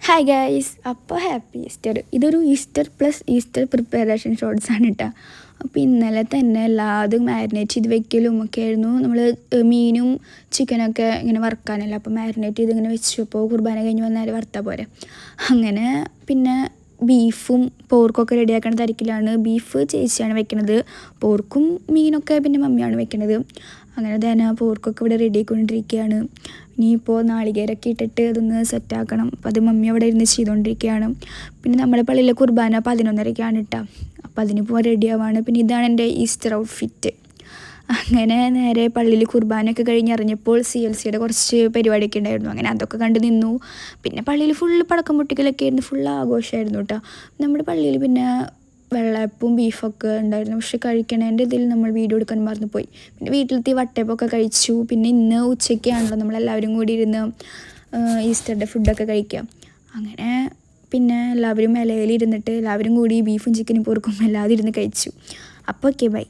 Hi guys, അപ്പോൾ happy Easter. ഇതൊരു Easter plus Easter preparation shorts ആണ് കേട്ടോ. അപ്പോൾ ഇന്നലെ തന്നെ എല്ലാതും മാരിനേറ്റ് ചെയ്ത് വെക്കലും ഒക്കെ ആയിരുന്നു. നമ്മൾ മീനും ചിക്കനൊക്കെ ഇങ്ങനെ വറുക്കാനല്ല, അപ്പോൾ മാരിനേറ്റ് ചെയ്ത് ഇങ്ങനെ വെച്ചു. അപ്പോൾ കുർബാന കഴിഞ്ഞ് വന്നാൽ വറുത്താൽ പോരെ. അങ്ങനെ പിന്നെ ബീഫും പോർക്കൊക്കെ റെഡിയാക്കണ തിരക്കിലാണ്. ബീഫ് ചേച്ചിയാണ് വെക്കണത്, പോർക്കും മീനൊക്കെ പിന്നെ മമ്മിയാണ് വെക്കണത്. അങ്ങനെ തന്നെ പോർക്കൊക്കെ ഇവിടെ റെഡി ആയിക്കൊണ്ടിരിക്കുകയാണ്. ഇനിയിപ്പോൾ നാളികേരൊക്കെ ഇട്ടിട്ട് അതൊന്ന് സെറ്റാക്കണം. അപ്പോൾ അത് മമ്മി അവിടെ ഇരുന്ന് ചെയ്തുകൊണ്ടിരിക്കുകയാണ്. പിന്നെ നമ്മുടെ പള്ളിയിലെ കുർബാന 11:30-ക്കാണ് കേട്ടോ. അപ്പോൾ അതിനിപ്പോൾ റെഡി ആവാണ്. പിന്നെ ഇതാണ് എൻ്റെ ഈസ്റ്റർ ഔട്ട്ഫിറ്റ്. അങ്ങനെ നേരെ പള്ളിയിൽ കുർബാനയൊക്കെ കഴിഞ്ഞറിഞ്ഞപ്പോൾ CLCയുടെ കുറച്ച് പരിപാടിയൊക്കെ ഉണ്ടായിരുന്നു. അങ്ങനെ അതൊക്കെ കണ്ട് നിന്നു. പിന്നെ പള്ളിയിൽ ഫുള്ള് പടക്കം പൊട്ടിക്കലൊക്കെ ആയിരുന്നു, ഫുള്ള് ആഘോഷമായിരുന്നു കേട്ടോ. നമ്മുടെ പള്ളിയിൽ പിന്നെ വെള്ളയപ്പവും ബീഫൊക്കെ ഉണ്ടായിരുന്നു. പക്ഷെ കഴിക്കണേൻ്റെ ഇതിൽ നമ്മൾ വീഡിയോ എടുക്കാൻ മറന്നു പോയി. പിന്നെ വീട്ടിലെത്തി വട്ടയപ്പമൊക്കെ കഴിച്ചു. പിന്നെ ഇന്ന് ഉച്ചയ്ക്കാണല്ലോ നമ്മളെല്ലാവരും കൂടി ഇരുന്ന് ഈസ്റ്ററിൻ്റെ ഫുഡൊക്കെ കഴിക്കാം. അങ്ങനെ പിന്നെ എല്ലാവരും ഇലയിൽ ഇരുന്നിട്ട് എല്ലാവരും കൂടി ബീഫും ചിക്കനും പോർക്കും എല്ലാവരും ഇരുന്ന് കഴിച്ചു. അപ്പോൾ ഓക്കെ, ബൈ.